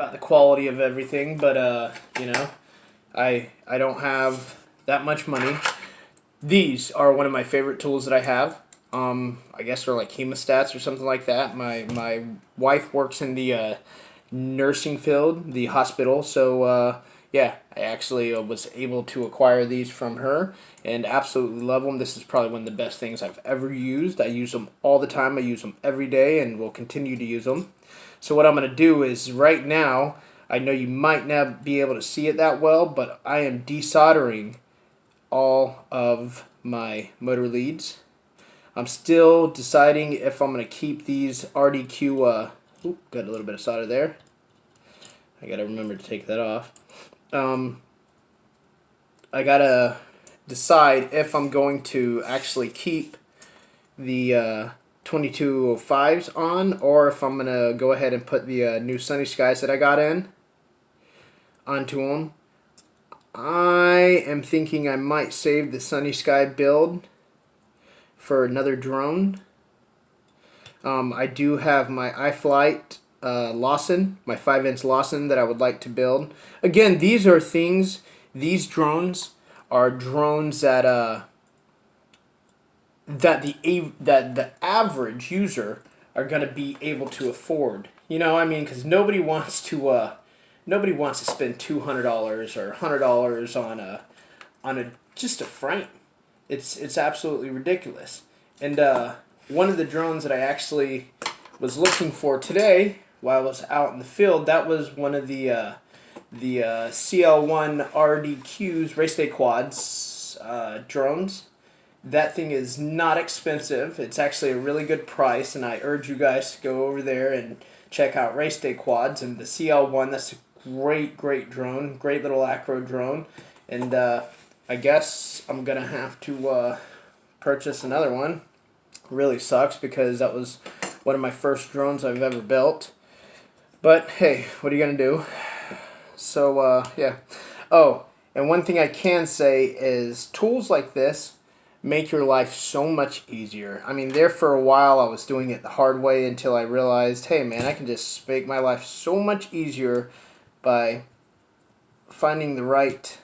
about the quality of everything, but you know, I don't have that much money. These are one of my favorite tools that I have. I guess they're like hemostats or something like that. My wife works in the nursing field, the hospital, so yeah, I actually was able to acquire these from her and absolutely love them. This is probably one of the best things I've ever used. I use them all the time. I use them every day and will continue to use them. So what I'm going to do is right now, I know you might not be able to see it that well, but I am desoldering all of my motor leads. I'm still deciding if I'm going to keep these RDQ, got a little bit of solder there. I got to remember to take that off. I got to decide if I'm going to actually keep the 2205s on, or if I'm going to go ahead and put the new Sunny Skies that I got in onto them. I am thinking I might save the Sunny Sky build for another drone. I do have my iFlight Lawson, my 5-inch Lawson that I would like to build. Again, these are things, these drones are drones that that the average user are going to be able to afford. You know, I mean, because nobody wants to spend $200 or $100 on a just a frame. It's absolutely ridiculous. And one of the drones that I actually was looking for today while I was out in the field, that was one of the CL1 RDQs, Race Day Quads drones. That thing is not expensive. It's actually a really good price, and I urge you guys to go over there and check out Race Day Quads and the CL1. That's a great drone, great little acro drone, and I guess I'm gonna have to purchase another one. Really sucks because that was one of my first drones I've ever built. But hey, what are you gonna do? So yeah. Oh, and one thing I can say is tools like this make your life so much easier. I mean, there for a while I was doing it the hard way until I realized, hey man, I can just make my life so much easier by finding the right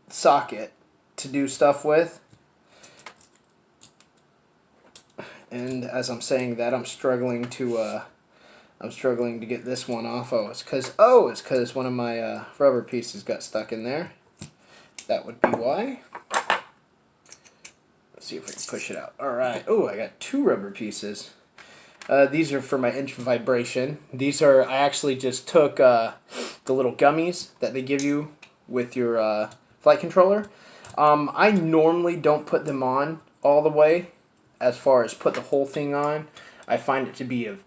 socket to do stuff with. And as I'm saying that, I'm struggling to get this one off. It's because one of my rubber pieces got stuck in there. That would be why. Let's see if I can push it out. Alright. Oh, I got 2 rubber pieces. These are for my engine vibration. These are, I actually just took the little gummies that they give you with your flight controller. I normally don't put them on all the way as far as put the whole thing on. I find it to be a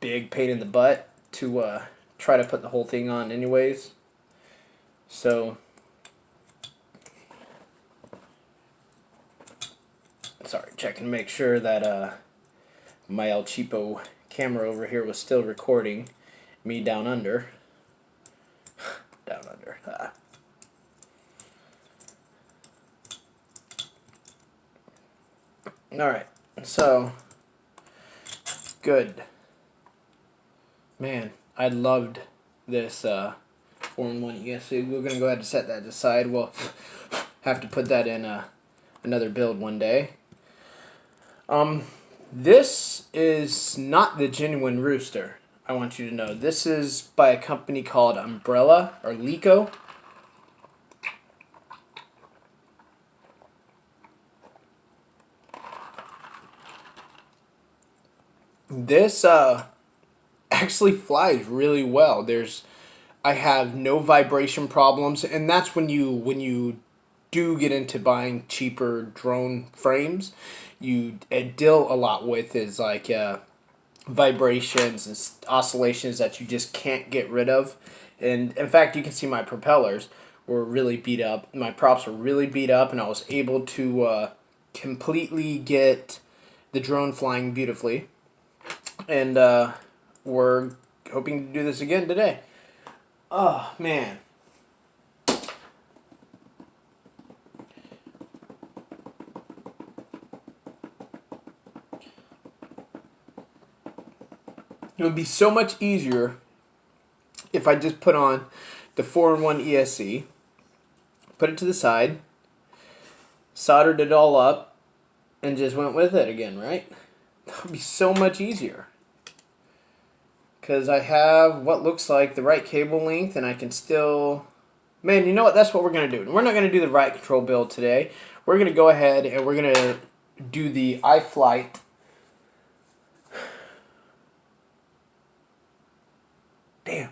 big pain in the butt to try to put the whole thing on anyways. So, sorry, checking to make sure that my El Cheapo camera over here was still recording me down under. Down under. Alright, so, good. Man, I loved this 4-in-1 ESC. We're going to go ahead and set that aside. We'll have to put that in another build one day. This is not the genuine rooster, I want you to know. This is by a company called Umbrella or Lico. This actually flies really well. I have no vibration problems, and that's when you do get into buying cheaper drone frames, you deal a lot with is like vibrations and oscillations that you just can't get rid of. And in fact, you can see my propellers were really beat up. My props were really beat up, and I was able to completely get the drone flying beautifully. And we're hoping to do this again today. Oh, man. It would be so much easier if I just put on the 4-in-1 ESC, put it to the side, soldered it all up, and just went with it again, right? That would be so much easier. Because I have what looks like the right cable length, and I can still... Man, you know what? That's what we're going to do. We're not going to do the right control build today. We're going to go ahead and we're going to do the iFlight. Damn.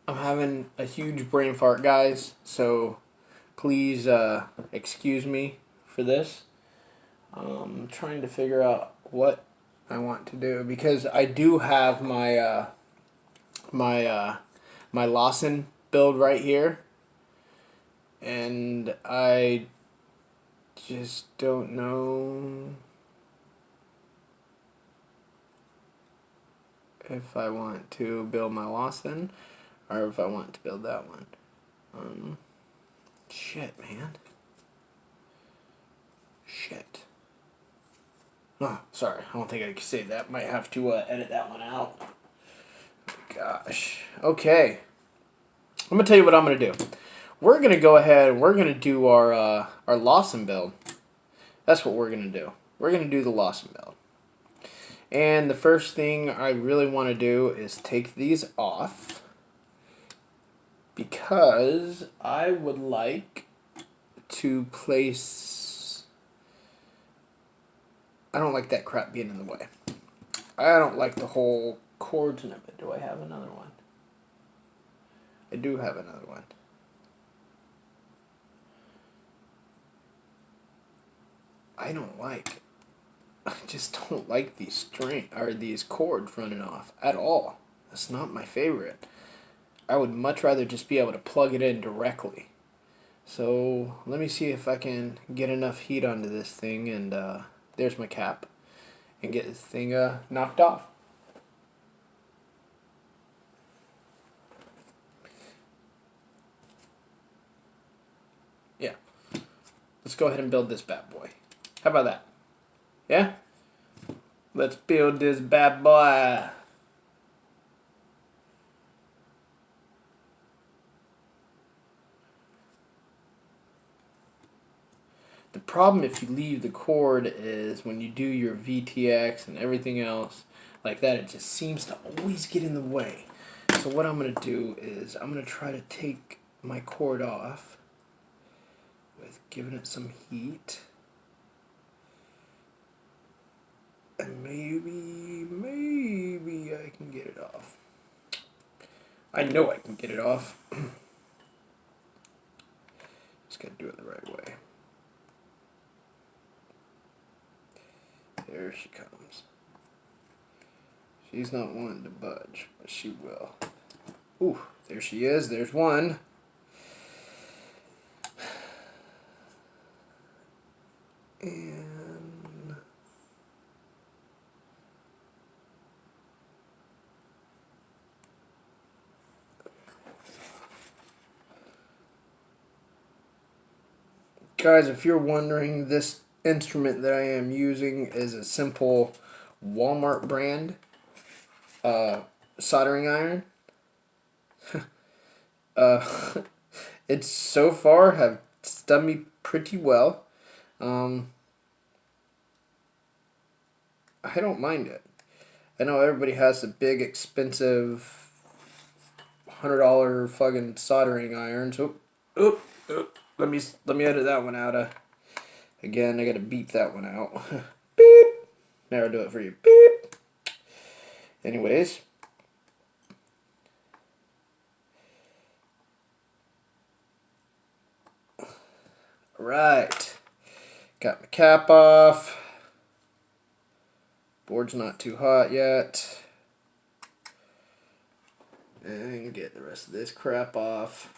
I'm having a huge brain fart, guys, so please excuse me for this. I'm trying to figure out what I want to do because I do have my my Lawson build right here, and I just don't know if I want to build my Lawson or if I want to build that one. Shit, man. Shit. Oh, sorry. I don't think I can say that. Might have to edit that one out. Gosh. Okay. I'm going to tell you what I'm going to do. We're going to go ahead and we're going to do our Lawson build. That's what we're going to do. We're going to do the Lawson build. And the first thing I really want to do is take these off, because I would like to place... I don't like that crap being in the way. I don't like the whole cords and everything. Do I have another one? I do have another one. I just don't like these these cords running off at all. That's not my favorite. I would much rather just be able to plug it in directly. So let me see if I can get enough heat onto this thing, and there's my cap, and get this thing knocked off. Yeah. Let's go ahead and build this bad boy. How about that? Yeah? Let's build this bad boy. The problem if you leave the cord is when you do your VTX and everything else like that, it just seems to always get in the way. So what I'm going to do is I'm going to try to take my cord off with giving it some heat. And maybe I can get it off. I know I can get it off. Just got to do it the right way. There she comes. She's not wanting to budge, but she will. Ooh, there she is. There's one. And guys, if you're wondering, this instrument that I am using is a simple Walmart brand soldering iron. It's so far have done me pretty well. I don't mind it. I know everybody has the big expensive $100 fucking soldering irons. Oop. Let me edit that one out. Again, I gotta beep that one out. Beep. Now I'll do it for you. Beep. Anyways. Alright. Got my cap off. Board's not too hot yet. And get the rest of this crap off.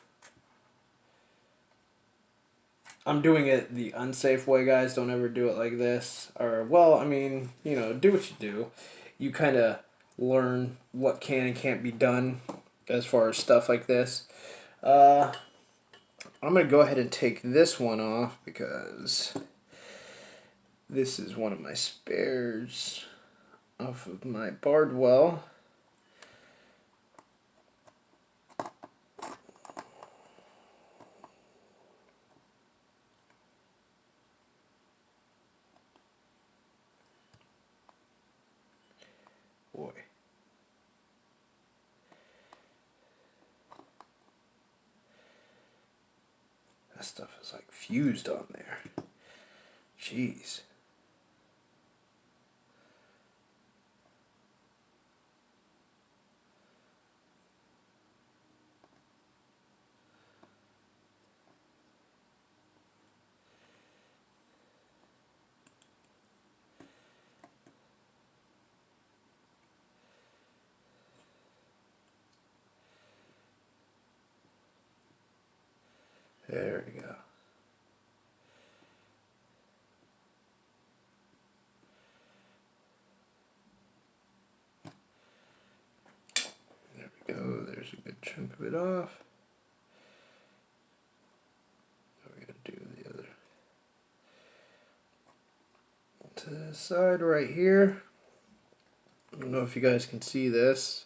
I'm doing it the unsafe way, guys. Don't ever do it like this. Or, well, I mean, you know, do what you do. You kind of learn what can and can't be done as far as stuff like this. I'm going to go ahead and take this one off because This is one of my spares off of my Bardwell. Boy. That stuff is like fused on there. Jeez. There we go. There we go. There's a good chunk of it off. We're going to do the other to the side right here. I don't know if you guys can see this.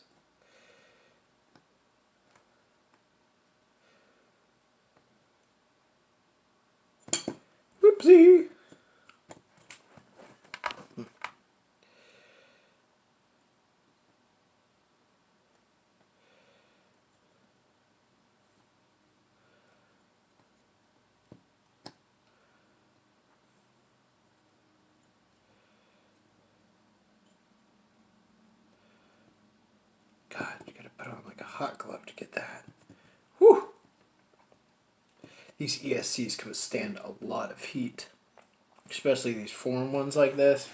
Whoopsie! God, you gotta put on like a hot glove to get that. Whew! These ESCs can withstand a lot of heat, especially these foreign ones like this.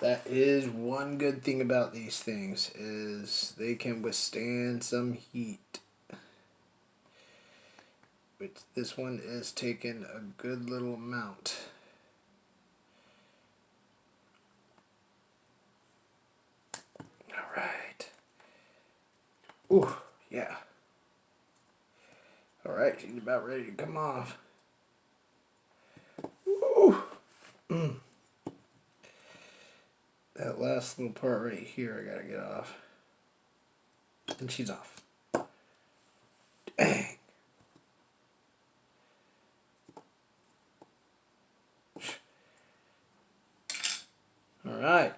That is one good thing about these things, is they can withstand some heat. Which this one is taking a good little amount. Alright. Ooh, yeah. Alright, she's about ready to come off. Ooh. That last little part right here I gotta get off. And she's off. Dang. Alright.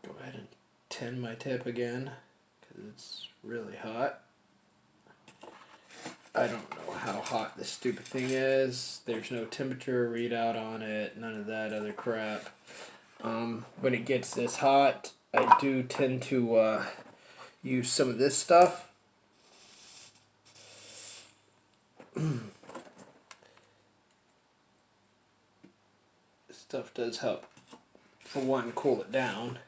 Go ahead and tin my tip again, because it's really hot. I don't know how hot this stupid thing is. There's no temperature readout on it, none of that other crap. When it gets this hot, I do tend to use some of this stuff. This stuff does help, for one, cool it down,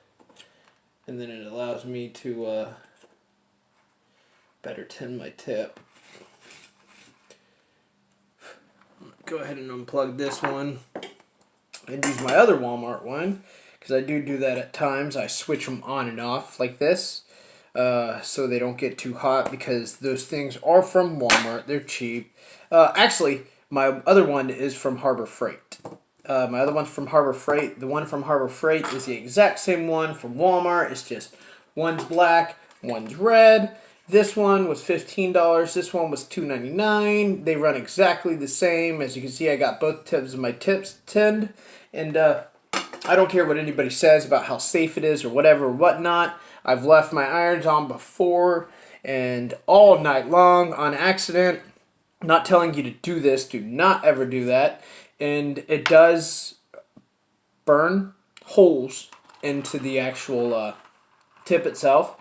and then it allows me to better tin my tip. Go ahead and unplug this one and use my other Walmart one, because I do that at times. I switch them on and off like this, so they don't get too hot, because those things are from Walmart. They're cheap. Actually, my other one is from Harbor Freight. My other one's from Harbor Freight. The one from Harbor Freight is the exact same one from Walmart. It's just one's black, one's red. This one was $15. This one was $2.99. They run exactly the same. As you can see, I got both tips of my tips tinned. And I don't care what anybody says about how safe it is or whatever or whatnot. I've left my irons on before and all night long on accident. I'm not telling you to do this. Do not ever do that. And it does burn holes into the actual tip itself.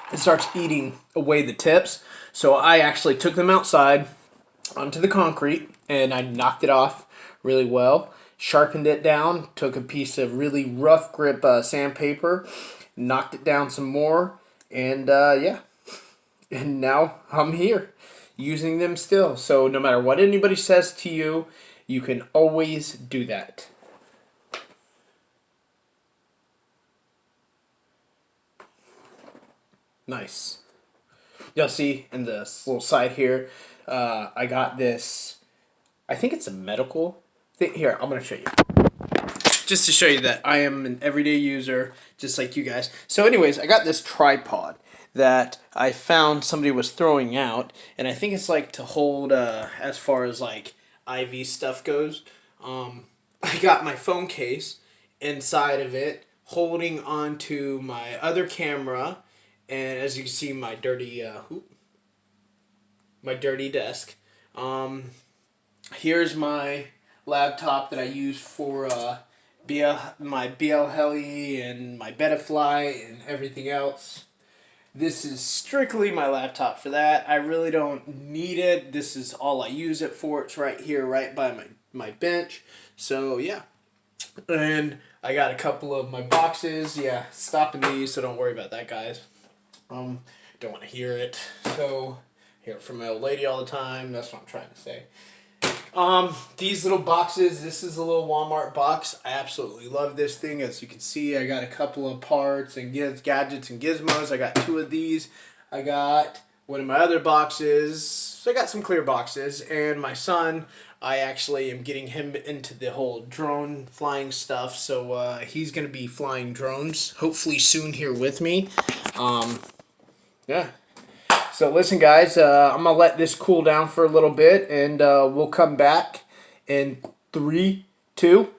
It starts eating away the tips. So I actually took them outside onto the concrete and I knocked it off really well. Sharpened it down, took a piece of really rough grip sandpaper, knocked it down some more, and yeah. And now I'm here using them still. So no matter what anybody says to you, you can always do that. Nice. you'll see in this little side here, I got this, I think it's a medical thing. Here, I'm going to show you. Just to show you that I am an everyday user, just like you guys. So anyways, I got this tripod that I found somebody was throwing out, and I think it's like to hold, as far as like IV stuff goes. I got my phone case inside of it, holding onto my other camera, and as you can see, my dirty desk. Here's my laptop that I use for my BL Heli and my Betafly and everything else. This is strictly my laptop for that. I really don't need it. This is all I use it for. It's right here, right by my bench. So yeah. And I got a couple of my boxes. Yeah, stopping these, so don't worry about that, guys. Don't want to hear it. So hear it from my old lady all the time. That's what I'm trying to say. These little boxes, this is a little Walmart box. I absolutely love this thing. As you can see, I got a couple of parts and gadgets and gizmos. I got 2 of these. I got one of my other boxes. So I got some clear boxes. And my son, I actually am getting him into the whole drone flying stuff. So he's going to be flying drones hopefully soon here with me. Yeah. So listen, guys, I'm going to let this cool down for a little bit, and we'll come back in 3, 2,